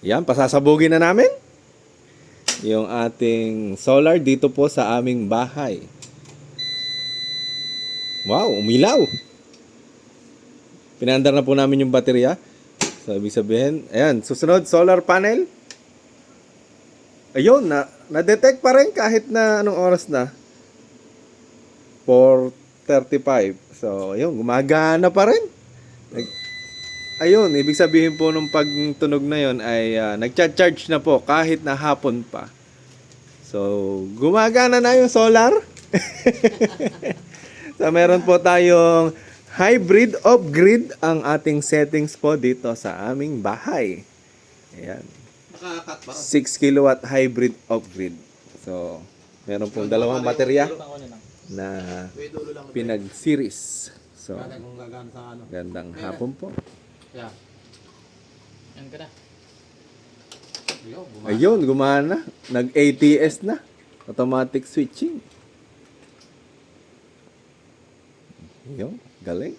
Yan, pasasabugin na namin yung ating solar dito po sa aming bahay. Wow, umilaw. Pinandar na po namin yung baterya. So, ibig sabihin, ayan, susunod, solar panel. Ayun, na-detect pa rin kahit na anong oras na. 4:35. So, ayun, gumagana pa rin. Ayun, ibig sabihin po nung pagtunog na yon ay nagcha-charge na po kahit na hapon pa. So, gumagana na yung solar. So, meron po tayong hybrid off-grid ang ating settings po dito sa aming bahay. Ayan. 6 kilowatt hybrid off-grid. So, meron pong dalawang baterya na pinag-series. So, gandang hapon po. Ayun, gumana. Nag-ATS na. Automatic switching. Ayun, galing.